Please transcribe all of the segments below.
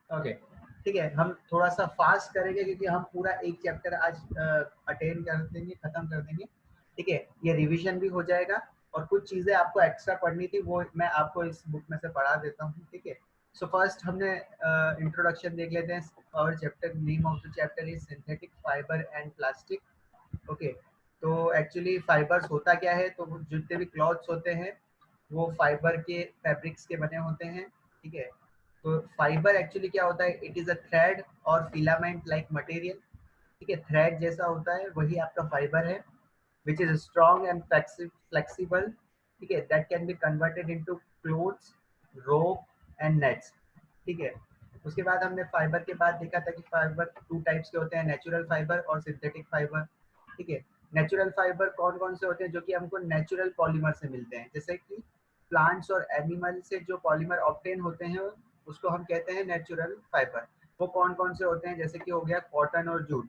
Okay, ठीक है, हम थोड़ा सा फास्ट करेंगे क्योंकि हम पूरा एक चैप्टर आज अटेंड कर देंगे, खत्म कर देंगे। ठीक है, ये रिवीजन भी हो जाएगा और कुछ चीजें आपको एक्स्ट्रा पढ़नी थी वो मैं आपको इस बुक में से पढ़ा देता हूँ। ठीक है, सो फर्स्ट हमने इंट्रोडक्शन देख लेते हैं। और chapter name of the chapter is synthetic fibre and plastic. Okay, तो एक्चुअली फाइबर्स होता क्या है, तो जितने भी क्लॉथ्स होते हैं वो फाइबर के फैब्रिक्स के बने होते हैं। ठीक है, तो फाइबर एक्चुअली क्या होता है, इट इज अ थ्रेड और फिलामेंट लाइक मटेरियल। ठीक है, थ्रेड जैसा होता है वही आपका फाइबर है, which is strong and flexible. ठीक है, that can be converted into clothes, rope and nets. ठीक है, उसके बाद हमने फाइबर के बाद देखा था कि फाइबर टू टाइप्स के होते हैं, नेचुरल फाइबर और सिंथेटिक फाइबर। ठीक है, नेचुरल फाइबर कौन कौन से होते हैं, जो कि हमको नेचुरल पॉलीमर से मिलते हैं, जैसे कि प्लांट्स और एनिमल से जो पॉलीमर ऑब्टेन होते हैं उसको हम कहते हैं नेचुरल फाइबर। वो कौन कौन से होते हैं, जैसे कि हो गया कॉटन और जूट।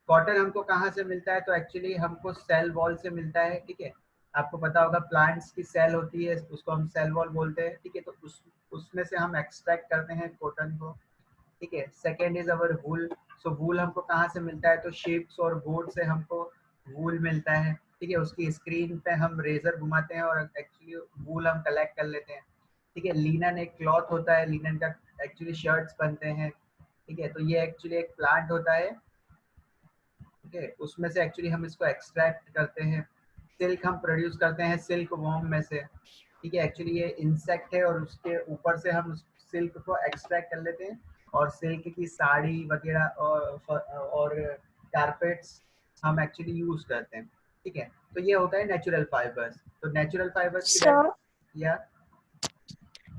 कॉटन हमको कहाँ से मिलता है, तो एक्चुअली हमको सेल वॉल से मिलता है। ठीक है, आपको पता होगा प्लांट्स की सेल होती है, उसको हम सेल वॉल बोलते हैं। ठीक है, तो उसमें से हम एक्सट्रैक्ट करते हैं कॉटन को। ठीक है, सेकेंड इज अवर वूल। सो वूल हमको कहाँ से मिलता है, तो शिप्स और बोट से हमको वूल मिलता है। ठीक है, उसकी स्क्रीन पे हम रेजर घुमाते हैं और एक्चुअली वूल हम कलेक्ट कर लेते हैं। ठीक है, लीनन एक क्लॉथ होता है, लीनन का एक्चुअली शर्ट्स बनते हैं। ठीक है, तो ये एक्चुअली एक प्लांट होता है। ठीक है, उसमें से एक्चुअली हम इसको एक्सट्रैक्ट करते हैं। सिल्क हम प्रोड्यूस करते हैं सिल्क वॉर्म में से। ठीक है, एक्चुअली ये इंसेक्ट है और उसके ऊपर से हम सिल्क को एक्सट्रैक्ट कर लेते हैं और सिल्क की साड़ी वगैरह और कारपेट्स हम एक्चुअली यूज करते हैं। ठीक है, तो ये होता है नेचुरल फाइबर्स। तो नेचुरल फाइबर्स की सर या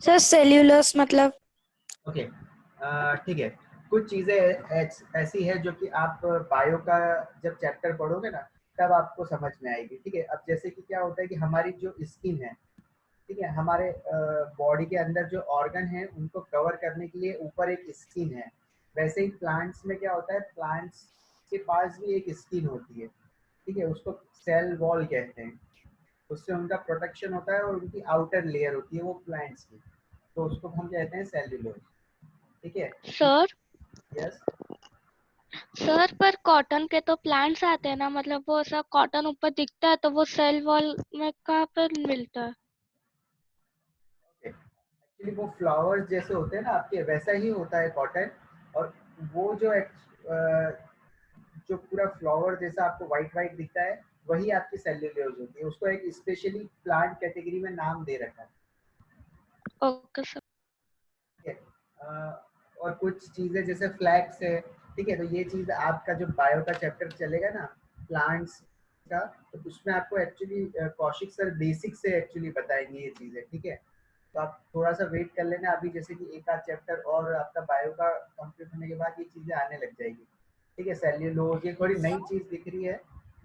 सर सेल्यूलोस मतलब? ओके, ठीक है, कुछ चीज़ें ऐसी है जो कि आप बायो का जब चैप्टर पढ़ोगे ना तब आपको समझ में आएगी। ठीक है, अब जैसे कि क्या होता है कि हमारी जो स्किन है, ठीक है, हमारे बॉडी के अंदर जो ऑर्गन है उनको कवर करने के लिए ऊपर एक स्किन है। वैसे ही प्लांट्स में क्या होता है, प्लांट्स के पास भी एक स्किन होती है। ठीक है, उसको सेल वॉल कहते हैं। उससे उनका प्रोटेक्शन होता है और उनकी आउटर लेयर होती है वो प्लांट्स की, तो उसको हम कहते हैं सेल्यूलोज। ठीक है, सर यस। सर पर कॉटन के तो प्लांट्स आते हैं ना, मतलब वो ऐसा कॉटन ऊपर दिखता है तो वो सेल वॉल में कहाँ पर मिलता है? एक्चुअली वो फ्लावर्स जैसे होते हैं ना आपके, वैसा ही होता है कॉटन। और वो जो पूरा फ्लावर जैसा आपको वाइट वाइट दिखता है वही आपकी सेल्यूलोज होती है। उसको एक स्पेशली प्लांट कैटेगरी में नाम दे रखा है। Okay sir. ठीक है, और कुछ चीजें जैसे फ्लैक्स है। ठीक है, तो ये चीज आपका जो बायो का चैप्टर चलेगा ना प्लांट्स का, तो उसमें आपको एक्चुअली कौशिक सर बेसिक से एक्चुअली बताएंगे ये चीजें। ठीक है, तो आप थोड़ा सा वेट कर लेना, अभी जैसे कि एक आध चैप्टर और आपका बायो का कंप्लीट होने के बाद ये चीजें आने लग जाएगी। ठीक है, सेल्यूलोज ये थोड़ी नई चीज दिख रही है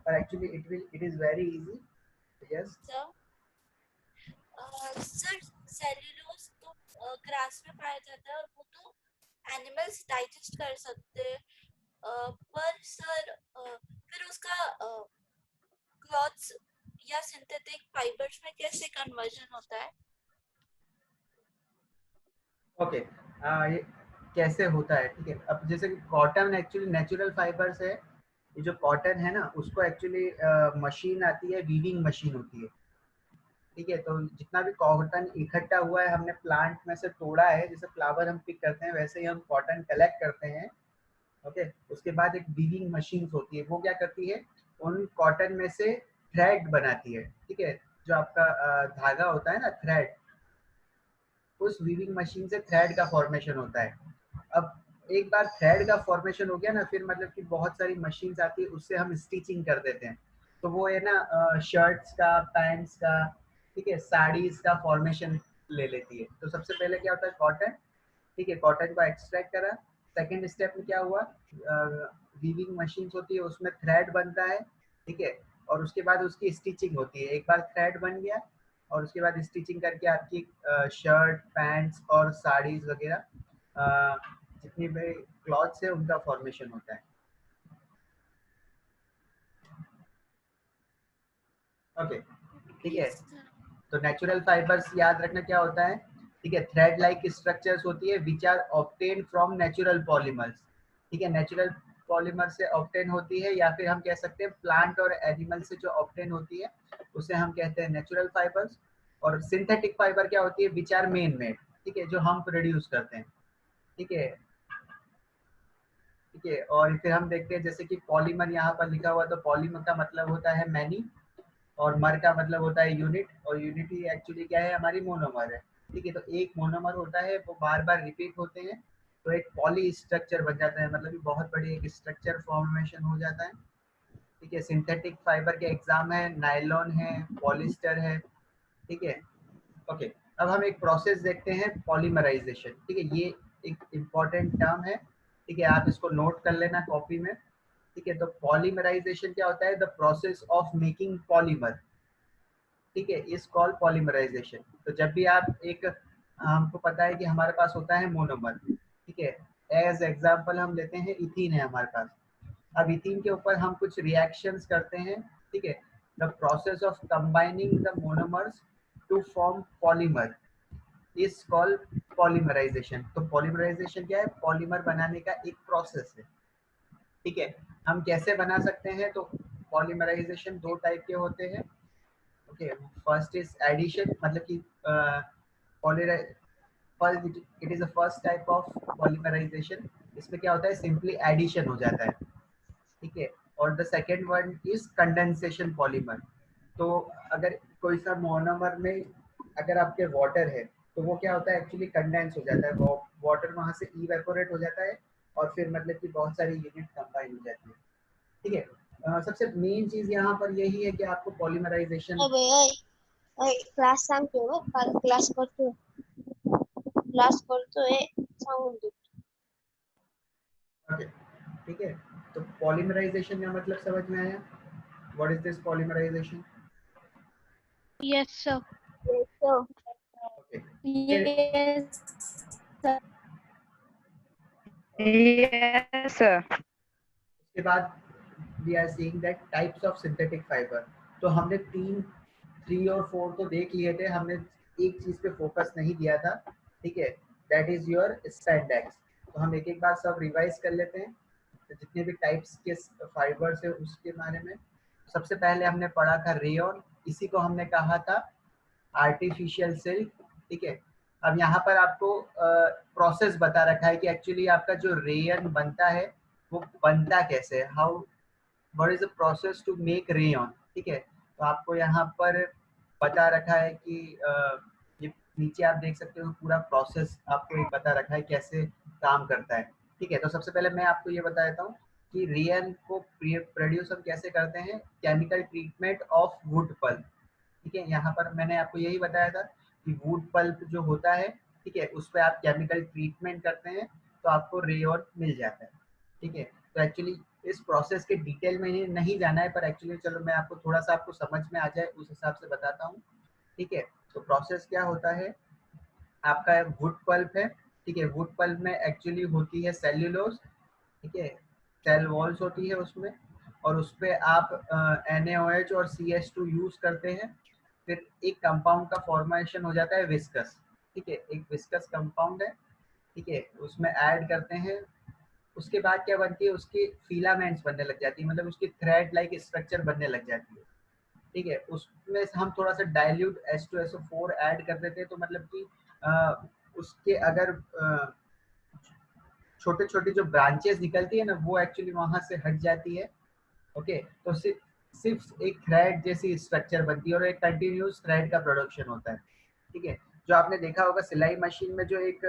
पर actually it is very easy. Yes. Sir cellulose तो ग्रास में पाया जाता है और वो तो एनिमल्स डाइजेस्ट कर सकते हैं। पर सर फिर उसका क्लॉथ्स या सिंथेटिक फाइबर्स में कैसे कन्वर्जन होता है? ओके, ये कैसे होता है। ठीक है, अब जैसे कि कॉटन एक्चुअली नेचुरल फाइबर्स है। ये जो कॉटन है ना उसको एक्चुअली मशीन आती है, वीविंग मशीन होती है। ठीक है, तो जितना भी कॉटन इकट्ठा हुआ है हमने प्लांट में से तोड़ा है, जैसे फ्लावर हम पिक करते हैं वैसे ही हम कॉटन कलेक्ट करते हैं। ओके, उसके बाद एक वीविंग मशीन होती है, वो क्या करती है, उन कॉटन में से थ्रेड बनाती है। ठीक है, जो आपका धागा होता है ना थ्रेड, उस वीविंग मशीन से थ्रेड का फॉर्मेशन होता है। अब एक बार थ्रेड का फॉर्मेशन हो गया ना, फिर मतलब कि बहुत सारी मशीन्स आती है, उससे हम स्टिचिंग कर देते हैं। तो वो है ना शर्ट्स का, पैंट्स का, ठीक है, साड़ीज का फॉर्मेशन ले लेती है। तो सबसे पहले क्या होता है, कॉटन। ठीक है, कॉटन को एक्सट्रैक्ट करा। सेकेंड स्टेप में क्या हुआ, वीविंग मशीन्स होती है उसमें थ्रेड बनता है। ठीक है, और उसके बाद उसकी स्टिचिंग होती है। एक बार थ्रेड बन गया और उसके बाद स्टिचिंग करके आपकी शर्ट, पैंट्स और साड़ीज वगैरह जितनी भी क्लॉथ्स है उनका फॉर्मेशन होता है। ओके, ठीक ओके है, सर। तो नेचुरल फाइबर्स याद रखना क्या होता है। ठीक है। थ्रेड लाइक स्ट्रक्चर्स होती है which are obtain from natural polymers, ठीक है, नेचुरल पॉलीमर से ऑब्टेन होती है, या फिर हम कह सकते हैं प्लांट और एनिमल से जो ऑब्टेन होती है उसे हम कहते हैं नेचुरल फाइबर्स। और सिंथेटिक फाइबर क्या होती है, विच आर मेन मेड, ठीक है, जो हम प्रोड्यूस करते हैं, ठीक है, ठीक है। और फिर हम देखते हैं जैसे कि पॉलीमर यहाँ पर लिखा हुआ, तो पॉलीमर का मतलब होता है मैनी, और मर का मतलब होता है यूनिट, और यूनिट ही एक्चुअली क्या है, हमारी मोनोमर है, ठीक है। तो एक मोनोमर होता है, वो बार बार रिपीट होते हैं, तो एक पॉली स्ट्रक्चर बन जाता है, मतलब कि बहुत बड़ी एक स्ट्रक्चर फॉर्मेशन हो जाता है, ठीक है। सिंथेटिक फाइबर के एग्जाम है, नायलॉन है, पॉलिस्टर है, ठीक है। ओके, अब हम एक प्रोसेस देखते हैं, पॉलीमराइजेशन, ठीक है, ये एक इम्पॉर्टेंट टर्म है, ठीक है, आप इसको नोट कर लेना कॉपी में, ठीक है। तो पॉलीमराइजेशन क्या होता है, the process of making polymer, ठीक है, इज कॉल्ड पॉलीमराइजेशन। तो जब भी आप एक, हमको पता है कि हमारे पास होता है मोनोमर, ठीक है, एज एग्जांपल हम लेते हैं इथीन है हमारे पास। अब इथीन के ऊपर हम कुछ रिएक्शंस करते हैं, ठीक है, the process of combining the monomers to form polymer is called polymerisation. तो पॉलीमराइजेशन क्या है, पॉलीमर बनाने का एक प्रोसेस है, ठीक है। हम कैसे बना सकते हैं, तो पॉलीमराइजेशन दो टाइप के होते हैं, ओके। फर्स्ट इज एडिशन, मतलब कि first it is the first type of polymerisation. इसमें क्या होता है, सिंपली एडिशन हो जाता है, ठीक है। और the second one is condensation polymer. तो अगर कोई सा मोनोमर में अगर आपके वाटर है, तो वो क्या होता है, एक्चुअली कंडेंस हो जाता है, वाटर वहां से इवेपोरेट हो जाता है, और फिर मतलब कि बहुत सारी यूनिट कंबाइन हो जाती है, ठीक है। सबसे मेन चीज यहाँ पर यही है कि आपको पॉलीमराइजेशन, क्लास सांगतो क्लास करतोय सांगून दे। ओके, ठीक है। तो पॉलीमराइजेशन का मतलब समझ में आया, what is this polymerisation? Yes, sir. Okay, Yes, sir. Yes, sir. उसके बाद we are seeing that types of synthetic fibre. तो हमने 3 और 4 तो देख लिए थे, हमने एक चीज पे फोकस नहीं दिया था, ठीक है, दैट इज योर स्पैंडेक्स। तो हम एक एक बार सब रिवाइज कर लेते हैं, तो जितने भी टाइप्स के फाइबर्स है उसके बारे में। सबसे पहले हमने पढ़ा था रेयन, इसी को हमने कहा था आर्टिफिशियल सिल्क, ठीक है। अब यहाँ पर आपको प्रोसेस बता रखा है कि एक्चुअली आपका जो रेयन बनता है वो बनता कैसे है, how, what is the process to make rayon, ठीक है। तो आपको यहाँ पर बता रखा है कि ये नीचे आप देख सकते हो पूरा प्रोसेस आपको एक बता रखा है कैसे काम करता है, ठीक है। तो सबसे पहले मैं आपको ये बता देता हूँ कि रेयन को प्रोड्यूस हम कैसे करते हैं, chemical treatment of wood pulp, ठीक है। यहाँ पर मैंने आपको यही बताया था कि वुड पल्प जो होता है, ठीक है, उस पर आप केमिकल ट्रीटमेंट करते हैं तो आपको रेयन मिल जाता है, ठीक है। तो एक्चुअली इस प्रोसेस के डिटेल में नहीं जाना है, पर एक्चुअली चलो मैं आपको थोड़ा सा आपको समझ में आ जाए उस हिसाब से बताता हूँ, ठीक है। तो प्रोसेस क्या होता है, आपका वुड पल्प है, ठीक है, वुड पल्प में एक्चुअली होती है सेल्यूलोज, ठीक है, सेल वॉल्स होती है उसमें, और उस पर आप NaOH और CH2 यूज करते हैं, फिर एक कंपाउंड का फॉर्मेशन हो जाता है विस्कस, ठीक है, एक विस्कस कंपाउंड है, ठीक है, उसमें ऐड करते हैं। उसके बाद क्या बनती है, उसकी फिलामेंट्स बनने लग जाती है, मतलब उसकी थ्रेड लाइक स्ट्रक्चर बनने लग जाती है, ठीक है। उसमें हम थोड़ा सा डाइल्यूट H2SO4 ऐड कर देते हैं, तो मतलब कि उसके अगर छोटे छोटे जो ब्रांचेस निकलती है ना, वो एक्चुअली वहां से हट जाती है, ओके। तो सिर्फ एक थ्रेड जैसी स्ट्रक्चर बनती है और एक कंटिन्यूस थ्रेड का प्रोडक्शन होता है, ठीक है। जो आपने देखा होगा सिलाई मशीन में जो एक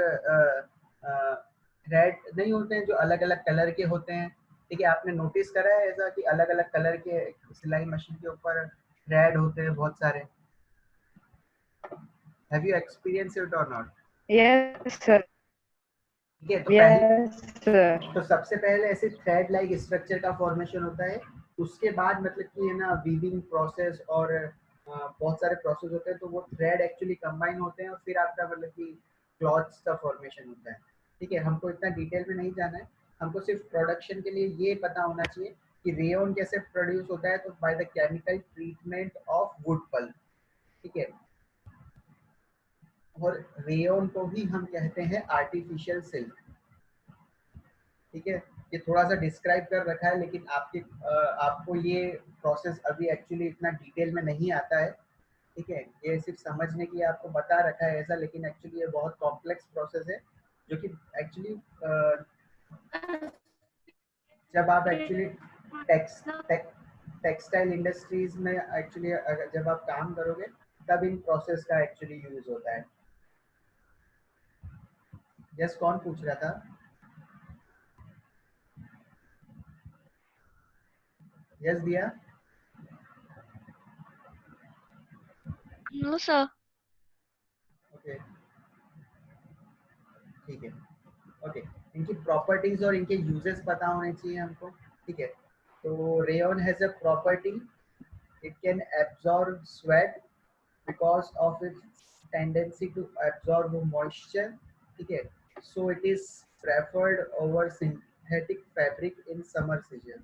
थ्रेड नहीं होते हैं जो अलग अलग कलर के होते हैं, ठीक है, आपने नोटिस करा है ऐसा कि अलग अलग कलर के सिलाई मशीन के ऊपर थ्रेड होते हैं बहुत सारे, हैव यू एक्सपीरियंस इट और नॉट? Yes, sir. ठीक है, तो पहले, Yes, sir. तो सबसे पहले ऐसे थ्रेड लाइक स्ट्रक्चर का फॉर्मेशन होता है, उसके बाद मतलब कि है ना वीविंग प्रोसेस और बहुत सारे प्रोसेस होते हैं, तो वो थ्रेड एक्चुअली कंबाइन होते हैं और फिर आपका मतलब कि क्लॉथ्स का फॉर्मेशन होता है, ठीक है। हमको इतना डिटेल में नहीं जाना है, हमको सिर्फ प्रोडक्शन के लिए ये पता होना चाहिए कि रेयन कैसे प्रोड्यूस होता है, तो by the chemical treatment of wood pulp, ठीक है, और रेयन को ही हम कहते हैं आर्टिफिशियल सिल्क। ठीक है, ये थोड़ा सा डिस्क्राइब कर रखा है, लेकिन आपको ये प्रोसेस अभी एक्चुअली इतना डिटेल में नहीं आता है। ठीक है, ये सिर्फ समझने के लिए आपको बता रखा है ऐसा, लेकिन एक्चुअली ये बहुत कॉम्प्लेक्स प्रोसेस है, जो कि एक्चुअली जब आप एक्चुअली टेक्सटाइल इंडस्ट्रीज में एक्चुअली जब आप काम करोगे तब इन प्रोसेस का एक्चुअली यूज होता है। यस, कौन पूछ रहा था? यस दिया? No sir. ओके, ठीक है। ओके, इनकी प्रॉपर्टीज और इनके यूजेस पता होने चाहिए हमको। ठीक है, तो rayon has a property, it can absorb sweat because of its tendency to absorb moisture. ठीक है, so it is preferred over synthetic fabric in summer season.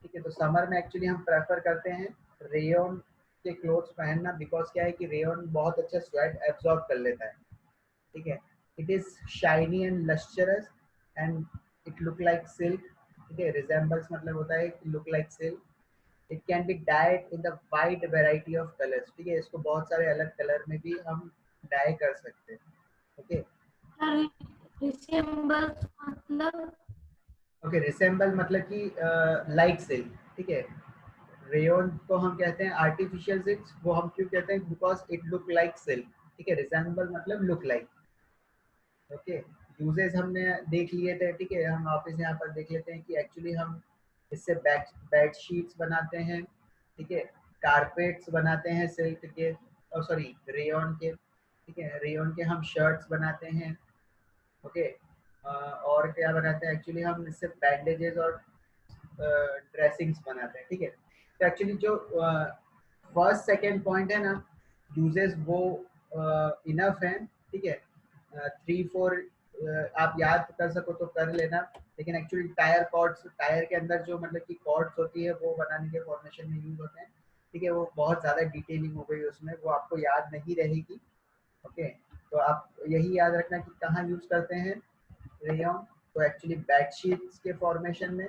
ठीक है, तो समर में एक्चुअली हम प्रेफर करते हैं रेयन के क्लोथ्स पहनना, बिकॉज क्या है कि रेयन बहुत अच्छा स्वेट एब्जॉर्ब कर लेता है। ठीक है, it is shiny and lustrous and it look like silk. ठीक है, रिजेंबल्स मतलब होता है look like silk. It can be died in the wide variety of colours. ठीक है, इसको बहुत सारे अलग कलर में भी हम डाई कर सकते हैं। ओके, ओके, रिसेंबल मतलब कि लाइक सिल्क। ठीक है, रेयन को हम कहते हैं आर्टिफिशियल सिल्क, वो हम क्यों कहते हैं? Because it look like silk. ठीक है, रिसेंबल मतलब लुक लाइक। ओके, यूजेस हमने देख लिए थे। ठीक है, हम वापस यहाँ पर देख लेते हैं कि एक्चुअली हम इससे बेड शीट्स बनाते हैं। ठीक है, कारपेट्स बनाते हैं सिल्क के, और सॉरी रेयन के। ठीक है, रेयन के हम शर्ट्स बनाते हैं। ओके, और क्या बनाते हैं? एक्चुअली हम इससे बैंडेजेस और ड्रेसिंग्स बनाते हैं। ठीक है, तो एक्चुअली जो फर्स्ट सेकेंड पॉइंट है ना, यूजेस वो इनफ हैं। ठीक है, 3-4 आप याद कर सको तो कर लेना, लेकिन एक्चुअली टायर के अंदर जो मतलब कि कॉर्ड्स होती है वो बनाने के फॉर्मेशन में यूज होते हैं। ठीक है, वो बहुत ज़्यादा डिटेलिंग हो गई उसमें, वो आपको याद नहीं रहेगी। ओके, तो आप यही याद रखना कि कहाँ यूज करते हैं रेयन। तो एक्चुअली बेडशीट्स के फॉर्मेशन में,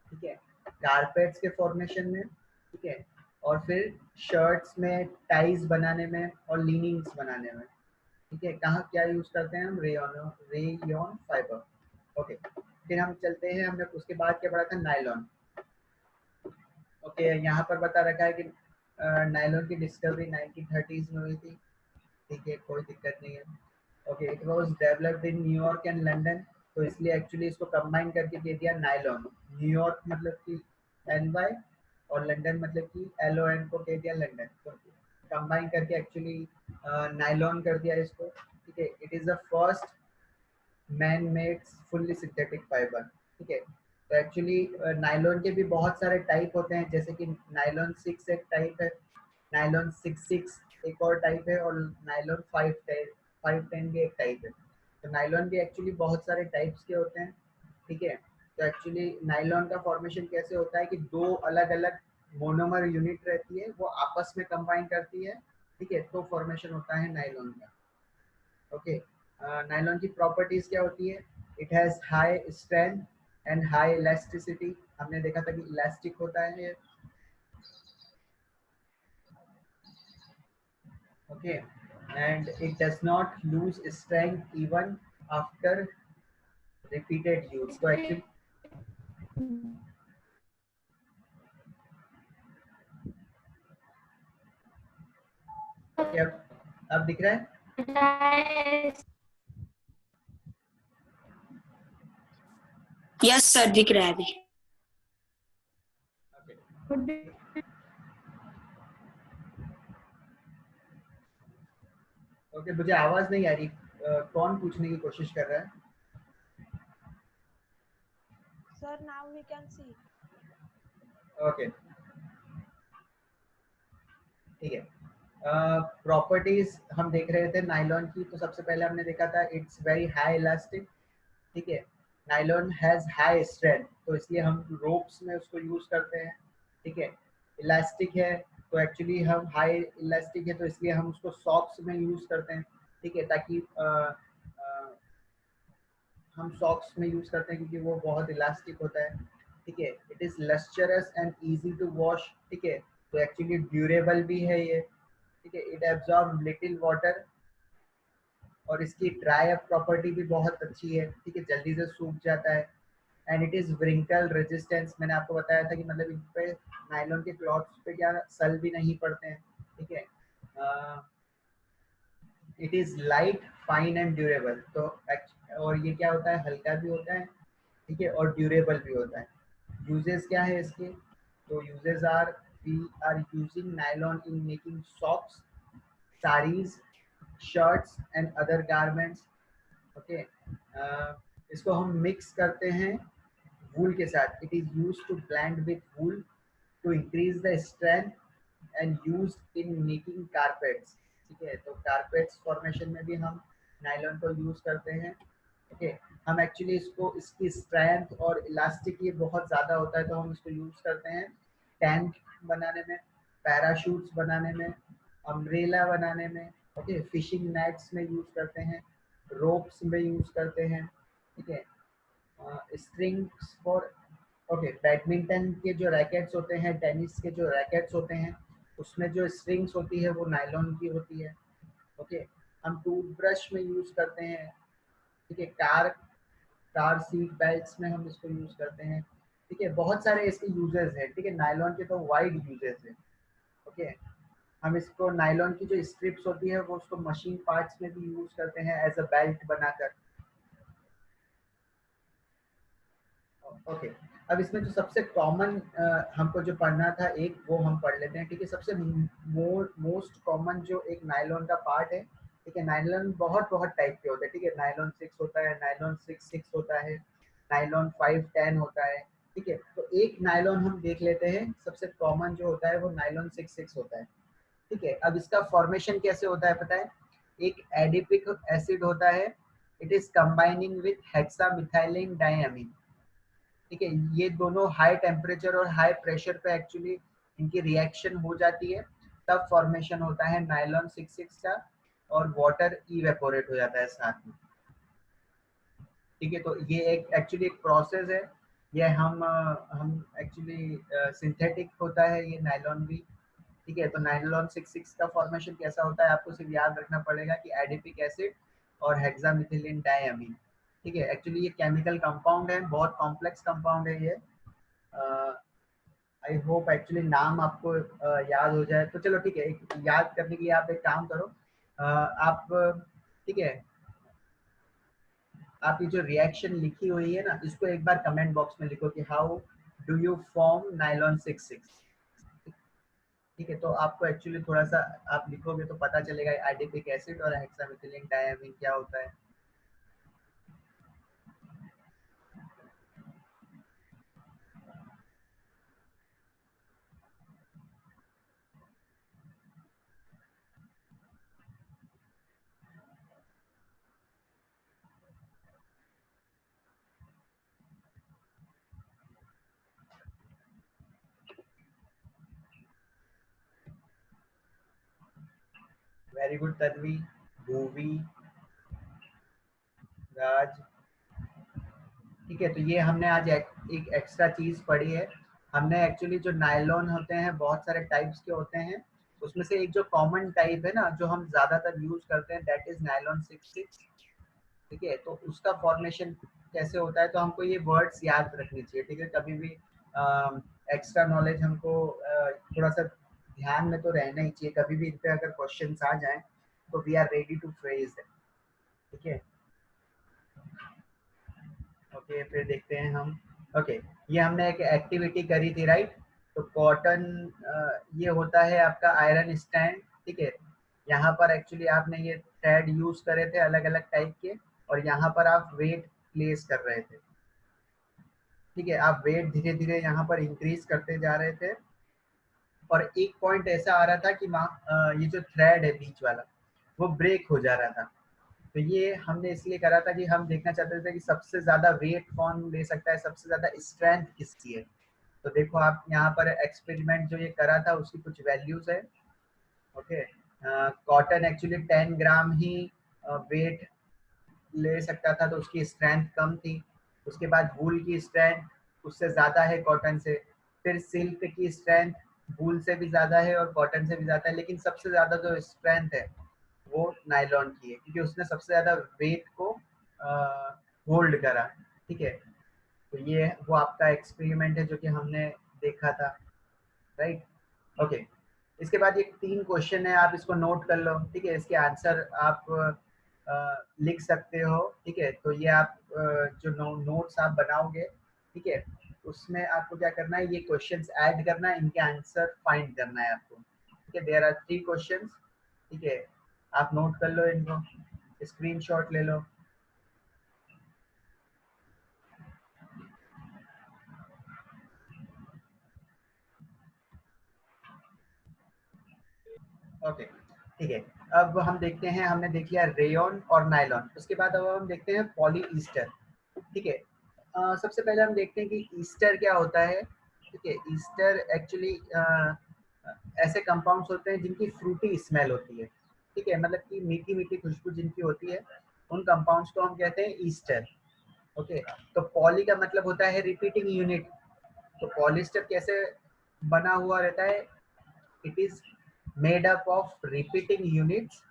ठीक है, कारपेट्स के फॉर्मेशन में, ठीक है, और फिर शर्ट्स में, टाइज बनाने में और लीनिंग्स बनाने में। ठीक है, कहाँ क्या यूज करते हैं हम? Rayon fibre. ओके, फिर हम चलते हैं, हमने उसके बाद क्या पढ़ा था? नायलॉन। ओके, यहाँ पर बता रखा है कि नायलॉन की डिस्कवरी 1930s में हुई थी। ठीक है, कोई दिक्कत नहीं है। Okay, it was developed in New York and London, तो इसलिए एक्चुअली इसको कंबाइन करके दे दिया नायलॉन। न्यूयॉर्क मतलब कि NY और लंदन मतलब कि LON को दे दिया लंदन, तो कंबाइन करके एक्चुअली नायलॉन कर दिया इसको। ठीक है, it is the first man made fully synthetic fibre. ठीक है, तो एक्चुअली नायलॉन के भी बहुत सारे टाइप होते हैं, जैसे कि नायलॉन 6 एक टाइप है, नायलॉन 66 एक और टाइप है, और नायलॉन 510 भी एक टाइप है। तो नायलॉन भी एक्चुअली बहुत सारे टाइप्स के होते हैं। ठीक है, तो एक्चुअली नायलॉन का फॉर्मेशन कैसे होता है कि दो अलग अलग मोनोमर यूनिट रहती है, वो आपस में कंबाइन करती है। ठीक है, तो फॉर्मेशन होता है नायलॉन का। ओके, नायलॉन की प्रॉपर्टीज क्या होती है? It has high strength and high elasticity. हमने देखा था कि इलास्टिक होता है ये। Okay, and it does not lose strength even after repeated use. So actually, okay, अब दिख रहा है? यस सर, दिख रहा है अभी। ओके, मुझे आवाज नहीं आ रही। कौन पूछने की कोशिश कर रहा है? Sir, now we can see. Okay, ठीक है। प्रॉपर्टीज हम देख रहे थे नायलॉन की, तो सबसे पहले हमने देखा था इट्स वेरी हाई इलास्टिक। ठीक है, नायलॉन हैज हाई स्ट्रेंथ, तो इसलिए हम रोप्स में उसको यूज करते हैं। ठीक है, इलास्टिक है, तो एक्चुअली हम हाई इलास्टिक है तो इसलिए हम उसको सॉक्स में यूज करते हैं। ठीक है, ताकि हम सॉक्स में यूज करते हैं क्योंकि वो बहुत इलास्टिक होता है। ठीक है, it is lustrous and easy to wash. ठीक है, तो एक्चुअली ड्यूरेबल भी है ये। ठीक है, इट एब्जॉर्ब लिटिल वाटर और इसकी ड्राई अप प्रॉपर्टी भी बहुत अच्छी है। ठीक है, जल्दी से सूख जाता है। And it is wrinkle resistance, मैंने आपको बताया था कि मतलब इन पे नायलॉन के क्लॉथ्स पे क्या सल भी नहीं पड़ते हैं। ठीक है, it is light fine and durable. तो और ये क्या होता है, हल्का भी होता है। ठीक है, और ड्यूरेबल भी होता है। यूजेस क्या है इसके, तो uses are we are using nylon in making socks, saris, shirts and other garments. Okay, इसको हम मिक्स करते हैं वूल के साथ। It is used to blend with wool to increase the strength and used in making carpets. ठीक है, तो carpets formation में भी हम नायलॉन को यूज करते हैं। ओके, हम एक्चुअली इसको इसकी स्ट्रेंथ और इलास्टिक ये बहुत ज़्यादा होता है, तो हम इसको यूज करते हैं टैंक बनाने में, पैराशूट्स बनाने में, अम्ब्रेला बनाने में। ओके, फिशिंग नेट्स में यूज करते हैं, रोप्स में यूज करते हैं। ठीक है, स्ट्रिंग्स फॉर, ओके, बैडमिंटन के जो रैकेट्स होते हैं, टेनिस के जो रैकेट्स होते हैं, उसमें जो स्ट्रिंग्स होती है वो नायलॉन की होती है। ओके, हम टूथब्रश में यूज करते हैं। ठीक है, कार सीट बेल्ट्स में हम इसको यूज करते हैं। ठीक है, बहुत सारे इसके यूजेस हैं। ठीक है, नायलॉन के तो वाइड यूजेस हैं। ओके, हम इसको नायलॉन की जो स्ट्रिप्स होती है वो उसको मशीन पार्ट्स में भी यूज करते हैं एज अ बेल्ट बनाकर। ओके, अब इसमें जो सबसे कॉमन हमको जो पढ़ना था एक, वो हम पढ़ लेते हैं। ठीक है, सबसे मोस्ट कॉमन जो एक नायलॉन का पार्ट है। ठीक है, नायलॉन बहुत बहुत टाइप के होते हैं। ठीक है, नायलॉन 6 होता है, नायलॉन 6 होता है, नायलॉन 510 होता है। ठीक है, तो एक नायलॉन हम देख लेते हैं, सबसे कॉमन जो होता है वो नायलॉन 6 होता है। ठीक है, अब इसका फॉर्मेशन कैसे होता है पता है, एक एडिपिक एसिड होता है, it is combining with hexamethylene diamine. ठीक है, ये दोनों हाई टेम्परेचर और हाई प्रेशर पे एक्चुअली इनकी रिएक्शन हो जाती है, तब फॉर्मेशन होता है नायलॉन 6 का, और वाटर इवेपोरेट हो जाता है साथ में। ठीक है, तो ये एक एक्चुअली एक प्रोसेस है। ये हम एक्चुअली सिंथेटिक होता है ये नायलॉन भी। ठीक है, तो नायलॉन 6 का फॉर्मेशन कैसा होता है, आपको सिर्फ याद रखना पड़ेगा कि एडिपिक एसिड और हेक्सामिथिलिन डायमीन। ठीक है, एक्चुअली ये केमिकल कंपाउंड है, बहुत कॉम्प्लेक्स कंपाउंड है ये। आई होप एक्चुअली नाम आपको याद हो जाए, तो चलो ठीक है, एक याद करने के लिए आप एक काम करो, आप, ठीक है, आप ये जो रिएक्शन लिखी हुई है ना, इसको एक बार कमेंट बॉक्स में लिखो कि how do you form nylon 6। ठीक है, तो आपको एक्चुअली थोड़ा सा आप लिखोगे तो पता चलेगा एडिपिक एसिड और हेक्सामिथिलिन डायमीन क्या होता है। वेरी गुड तन्वी, भूवी, राज। ठीक है, तो ये हमने आज एक एक्स्ट्रा चीज पढ़ी है। हमने एक्चुअली जो नायलॉन होते हैं बहुत सारे टाइप्स के होते हैं, उसमें से एक जो कॉमन टाइप है ना, जो हम ज्यादातर यूज करते हैं, दैट इज नायलॉन 6। ठीक है, तो उसका फॉर्मेशन कैसे होता है, तो हमको ये वर्ड्स याद रखनी चाहिए। ठीक है, कभी भी एक्स्ट्रा नॉलेज हमको थोड़ा सा ध्यान में तो रहना ही चाहिए। कभी भी इन पे अगर क्वेश्चंस आ जाएं तो we are ready to face it. ठीक है, ओके, फिर देखते हैं हम। ओके, ये हमने एक एक्टिविटी करी थी, राइट। तो कॉटन, ये होता है आपका आयरन स्टैंड। ठीक है, यहाँ पर एक्चुअली आपने ये थ्रेड यूज करे थे अलग अलग टाइप के, और यहाँ पर आप वेट प्लेस कर रहे थे। ठीक है, आप वेट धीरे धीरे यहाँ पर इंक्रीज करते जा रहे थे, और एक पॉइंट ऐसा आ रहा था कि ये जो थ्रेड है बीच वाला वो ब्रेक हो जा रहा था। तो ये हमने इसलिए करा था कि हम देखना चाहते थे कि सबसे ज्यादा वेट कौन ले सकता है, सबसे ज्यादा स्ट्रेंथ किसकी है। तो देखो आप यहाँ पर एक्सपेरिमेंट जो ये करा था उसकी कुछ वैल्यूज है। ओके, कॉटन एक्चुअली 10 ग्राम ही वेट ले सकता था तो उसकी स्ट्रेंथ कम थी। उसके बाद वूल की स्ट्रेंथ उससे ज़्यादा है कॉटन से। फिर सिल्क की स्ट्रेंथ वूल से भी ज़्यादा है और कॉटन से भी ज़्यादा है, लेकिन सबसे ज़्यादा जो स्ट्रेंथ है वो नायलॉन की है, क्योंकि उसने सबसे ज़्यादा वेट को होल्ड करा। ठीक है, तो ये वो आपका एक्सपेरिमेंट है जो कि हमने देखा था, राइट। ओके, इसके बाद ये 3 क्वेश्चन है, आप इसको नोट कर लो। ठीक है, इसके आंसर आप लिख सकते हो। ठीक है, तो ये आप जो नोट्स आप बनाओगे, ठीक है, उसमें आपको क्या करना है, ये क्वेश्चंस ऐड करना है, इनके आंसर फाइंड करना है आपको। ठीक है, देयर आर 3 क्वेश्चंस। ठीक है, आप नोट कर लो इनको, स्क्रीनशॉट ले लो। ओके, ठीक है, अब हम देखते हैं, हमने देख लिया रेयन और नायलॉन। उसके बाद अब हम देखते हैं पॉलीईस्टर। ठीक है, सबसे पहले हम देखते हैं कि ईस्टर क्या होता है। ठीक है, ईस्टर एक्चुअली ऐसे कंपाउंड्स होते हैं जिनकी फ्रूटी स्मेल होती है। ठीक है, मतलब कि मीठी मीठी खुशबू जिनकी होती है, उन कंपाउंड्स को हम कहते हैं ईस्टर। ओके, तो पॉली का मतलब होता है रिपीटिंग यूनिट। तो पॉलिस्टर कैसे बना हुआ रहता है, it is made up of repeating units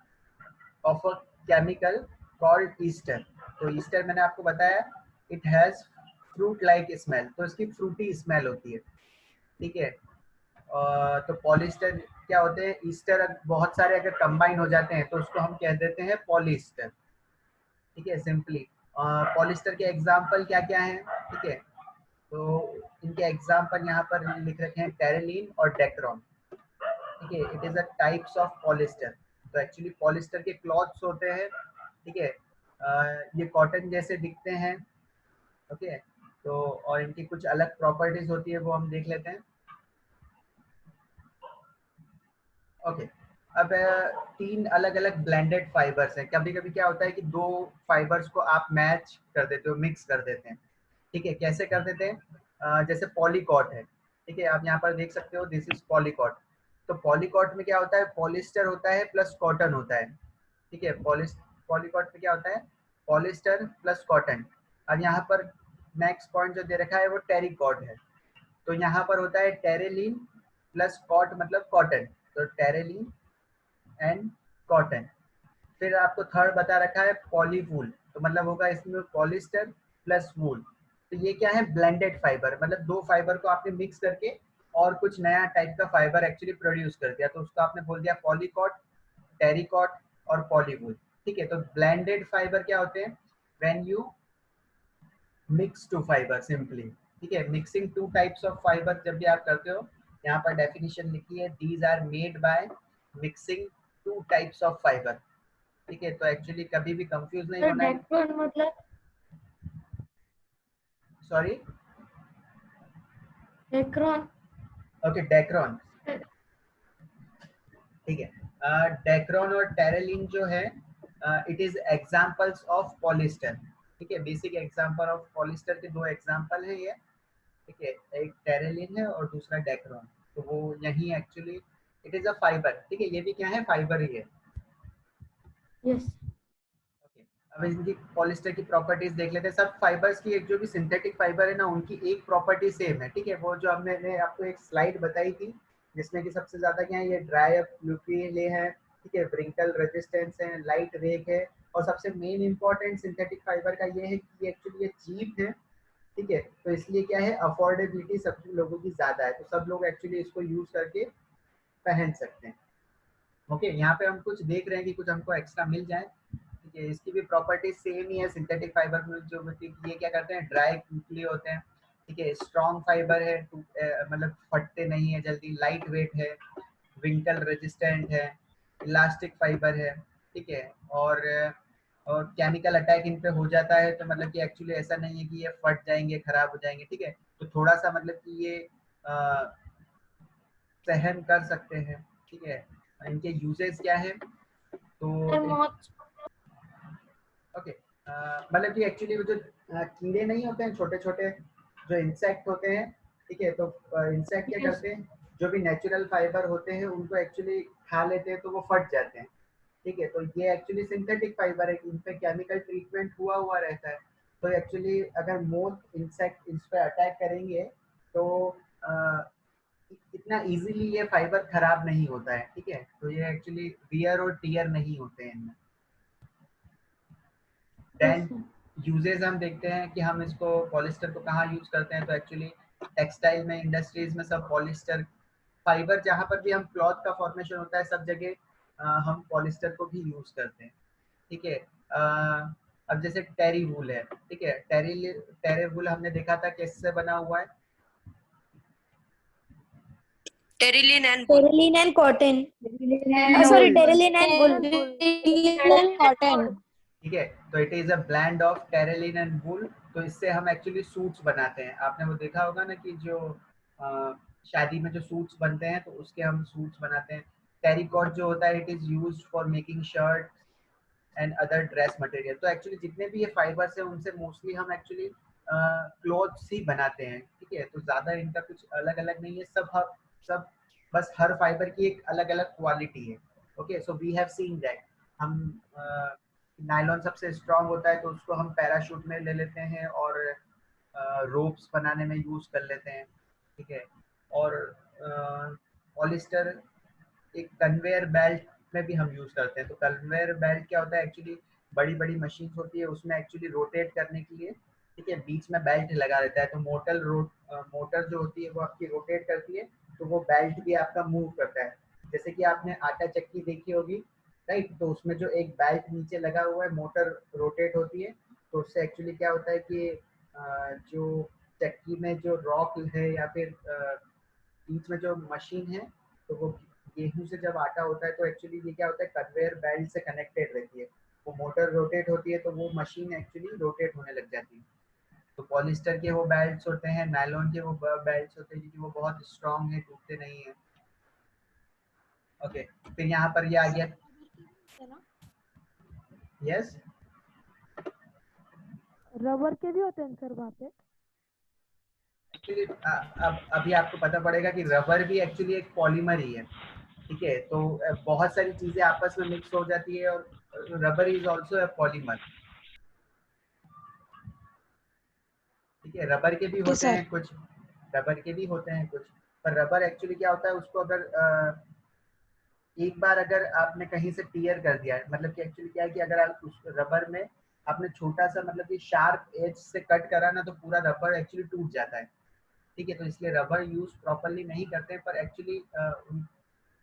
of a chemical called Easter. तो ईस्टर मैंने आपको बताया, it has fruit like smell, तो इसकी फ्रूटी स्मेल होती है। ठीक है, तो पॉलिस्टर क्या होते हैं, ईस्टर बहुत सारे अगर कंबाइन हो जाते हैं तो उसको हम कह देते हैं पॉलिस्टर। ठीक है, सिंपली पॉलिस्टर के एग्जाम्पल क्या क्या हैं। ठीक है, तो इनके एग्जाम्पल यहाँ पर लिख रखे हैं, टेरेलिन और डेक्रोन। ठीक है, it is a types of polyester. तो एक्चुअली पॉलिस्टर के क्लॉथ्स होते हैं। ठीक है, ये कॉटन जैसे दिखते हैं। ओके, तो और इनकी कुछ अलग प्रॉपर्टीज होती है, वो हम देख लेते हैं। ओके, अब 3 अलग अलग ब्लेंडेड फाइबर्स हैं। कभी कभी क्या होता है कि 2 फाइबर्स को आप मैच कर देते हो, मिक्स कर देते हैं। ठीक है, कैसे कर देते हैं, जैसे पॉलीकॉट है। ठीक है, आप यहाँ पर देख सकते हो, दिस इज पॉलीकॉट। तो पॉलीकॉट में क्या होता है, पॉलिस्टर होता है प्लस कॉटन होता है। ठीक है, पॉलीकॉट में क्या होता है, पॉलिस्टर प्लस कॉटन। अब यहाँ पर नेक्स्ट पॉइंट जो दे रखा है वो टेरिकॉट है। तो यहाँ पर होता है टेरेलिन प्लस कॉट मतलब कॉटन, तो टेरेलिन एंड कॉटन। फिर आपको थर्ड बता रखा है पॉलीवूल, तो मतलब होगा इसमें पॉलिस्टर प्लस वूल। तो ये क्या है, ब्लेंडेड फाइबर, मतलब 2 फाइबर को आपने मिक्स करके और कुछ नया टाइप का फाइबर एक्चुअली प्रोड्यूस कर दिया, तो उसको आपने बोल दिया पॉलीकॉट, टेरिकॉट और पॉलीवूल। ठीक है, तो ब्लेंडेड फाइबर क्या होते हैं, when you mix 2 fibre simply. ठीक है, मिक्सिंग 2 टाइप्स ऑफ फाइबर जब भी आप करते हो, यहाँ पर डेफिनेशन लिखी है, these are made by mixing 2 types of fibre. ठीक है, तो एक्चुअली कभी भी कंफ्यूज नहीं होना है। डेक्रोन मतलब सॉरी, डेक्रोन ओके, डेक्रॉन। ठीक है, डेक्रॉन और टेरेलिन जो है, it is examples of polyester. ठीक है, बेसिक एग्जांपल ऑफ पॉलिस्टर के 2 एग्जांपल हैं ये। ठीक है, एक टेरेलिन है और दूसरा डेक्रॉन। तो वो यही actually it is a fibre. ठीक है, ये भी क्या है, फाइबर ही है। यस ओके, अब इनकी पॉलिस्टर की प्रॉपर्टीज देख लेते हैं। सब फाइबर्स की एक जो भी सिंथेटिक फाइबर है ना, उनकी एक प्रॉपर्टी सेम है। ठीक है, वो जो हमने आपको एक स्लाइड बताई थी, जिसमें कि सबसे ज्यादा क्या है, ये ड्राई अप न्यूक्लियर है। ठीक है, व्रिंकल रेजिस्टेंस है, लाइट वेट है, और सबसे मेन इंपॉर्टेंट सिंथेटिक फाइबर का ये है कि एक्चुअली ये चीप है। ठीक है, तो इसलिए क्या है, अफोर्डेबिलिटी सब लोगों की ज्यादा है, तो सब लोग एक्चुअली इसको यूज करके पहन सकते हैं। ओके, यहाँ पे हम कुछ देख रहे हैं कि कुछ हमको एक्स्ट्रा मिल जाए। ठीक है, इसकी भी प्रॉपर्टी सेम ही है सिंथेटिक फाइबर में, जो ये क्या करते हैं, ड्राई क्विकली होते हैं। ठीक है, स्ट्रॉन्ग फाइबर है, मतलब फटते नहीं है जल्दी, लाइट वेट है, विंकल रेजिस्टेंट है, इलास्टिक फाइबर है। ठीक है, और केमिकल अटैक इन पे हो जाता है, तो मतलब कि एक्चुअली ऐसा नहीं है कि ये फट जाएंगे, खराब हो जाएंगे। ठीक है, तो थोड़ा सा मतलब कि ये सहन कर सकते हैं। ठीक है, इनके यूजेस क्या है, तो ओके, मतलब कि एक्चुअली वो जो कीड़े नहीं होते हैं, छोटे छोटे जो इंसेक्ट होते हैं। ठीक है, तो इंसेक्ट क्या करते हैं, जो भी नेचुरल फाइबर होते हैं उनको एक्चुअली खा लेते हैं, तो वो फट जाते हैं। ठीक है। तो ये एक्चुअली सिंथेटिक फाइबर है, इन पे केमिकल ट्रीटमेंट हुआ रहता है। तो एक्चुअली अगर मोथ इंसेक्ट इस पे अटैक करेंगे तो इतना इजीली ये फाइबर खराब नहीं होता है, ठीक है। तो ये एक्चुअली वियर और टियर नहीं होते हैं इनमें। देन यूजेस हम देखते हैं कि हम इसको पॉलिस्टर को कहाँ यूज करते हैं। तो एक्चुअली टेक्सटाइल में, इंडस्ट्रीज में सब पॉलिस्टर फाइबर, जहाँ पर भी हम क्लॉथ का फॉर्मेशन होता है सब जगह हम पॉलिस्टर को भी यूज करते हैं, ठीक है। अब जैसे टेरी वूल है, ठीक है। टेरी वूल हमने देखा था किससे बना हुआ है, Terilene and Terilene and cotton. Sorry, Terilene and wool. Cotton. ठीक है। तो it is a blend of Terylene and wool. तो इससे हम एक्चुअली सूट्स बनाते हैं। आपने वो देखा होगा ना कि जो शादी में जो सूट्स बनते हैं तो उसके हम सूट्स बनाते हैं। टेरिकॉट जो होता है it is used for making shirt and other dress material. तो एक्चुअली जितने भी ये फाइबर्स हैं उनसे मोस्टली हम एक्चुअली क्लोथ्स ही बनाते हैं, ठीक है। तो ज़्यादा इनका कुछ अलग अलग नहीं है, सब बस हर फाइबर की एक अलग अलग क्वालिटी है। Okay, so we have seen that. हम नायलॉन सबसे स्ट्रांग होता है तो उसको हम पैराशूट में ले लेते हैं और रोप्स बनाने में यूज़ कर लेते हैं, ठीक है। और पॉलिस्टर एक कन्वेयर बेल्ट में भी हम यूज़ करते हैं। तो कन्वेयर बेल्ट क्या होता है, एक्चुअली बड़ी बड़ी मशीन होती है, उसमें एक्चुअली रोटेट करने के लिए, ठीक है, बीच में बेल्ट लगा रहता है। तो मोटर जो होती है वो आपकी रोटेट करती है, तो वो बेल्ट भी आपका मूव करता है। जैसे कि आपने आटा चक्की देखी होगी, राइट। तो उसमें जो एक बेल्ट नीचे लगा हुआ है, मोटर रोटेट होती है, तो उससे एक्चुअली क्या होता है कि जो चक्की में जो रॉक है या फिर बीच में जो मशीन है, तो वो गेहूं से जब आटा होता है तो एक्चुअली ये क्या होता है, कन्वेयर बेल्ट से कनेक्टेड रहती है। वो मोटर रोटेट होती है तो वो मशीन एक्चुअली रोटेट होने लग जाती है। तो पॉलिस्टर के वो बेल्ट्स होते हैं, नायलॉन के वो बेल्ट्स होते हैं क्योंकि वो बहुत स्ट्रांग है, टूटते नहीं है। ओके, फिर यहाँ पर ये आ गया। यस, रबर के भी होते हैं सर वहाँ पे? एक्चुअली अब अभी आपको पता पड़ेगा कि रबर भी एक्चुअली एक पॉलीमर ही है, ठीक है। तो बहुत सारी चीजें आपस में मिक्स हो जाती है और rubber is also a polymer, ठीक है। रबर के भी होते हैं कुछ, रबर के भी होते हैं कुछ, पर रबर एक्चुअली क्या होता है, उसको अगर एक बार अगर आपने कहीं से टीयर कर दिया है, मतलब कि एक्चुअली क्या है कि अगर आप उस रबर में आपने छोटा सा मतलब कि शार्प एज से कट करा ना, तो पूरा रबर एक्चुअली टूट जाता है, ठीक है। तो इसलिए रबर यूज प्रॉपरली नहीं करते हैं। पर एक्चुअली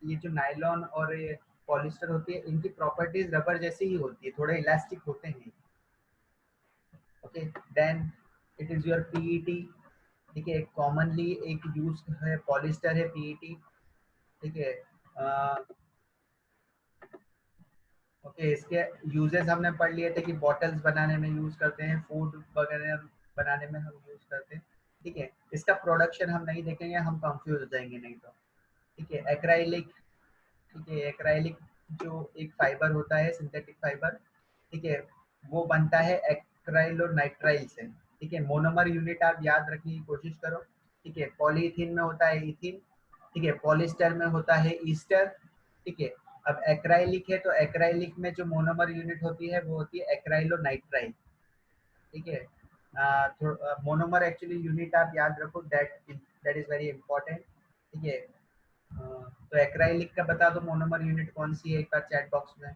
ये जो नायलॉन और ये पॉलिस्टर होती है, इनकी प्रॉपर्टीज रबर जैसी ही होती है, थोड़े इलास्टिक होते हैं। Okay, then it is your PET, ठीक है। कॉमनली एक यूज है पॉलिस्टर है पीईटी, ठीक है। ओके, इसके यूजेस हमने पढ़ लिए थे कि बॉटल्स बनाने में यूज करते हैं, फूड वगैरह बनाने में हम यूज करते हैं, ठीक है। इसका प्रोडक्शन हम नहीं देखेंगे, हम कंफ्यूज हो जाएंगे नहीं तो, ठीक है। एक्राइलिक, ठीक है। एक्राइलिक जो एक फाइबर होता है, सिंथेटिक फाइबर, ठीक है, वो बनता है एक्राइल और नाइट्राइल से, ठीक है। मोनोमर यूनिट आप याद रखने की कोशिश करो, ठीक है। पॉलीथीन में होता है इथिन, ठीक है। पॉलिस्टर में होता है ईस्टर, ठीक है। अब एक्राइलिक है तो एक्राइलिक में जो मोनोमर यूनिट होती है वो होती है एक्राइल और नाइट्राइल, ठीक है। मोनोमर एक्चुअली यूनिट आप याद रखो, दैट इज वेरी इंपॉर्टेंट, ठीक है। तो एक्राइलिक का बता दो मोनोमर यूनिट कौन सी है एक बार चैट बॉक्स में।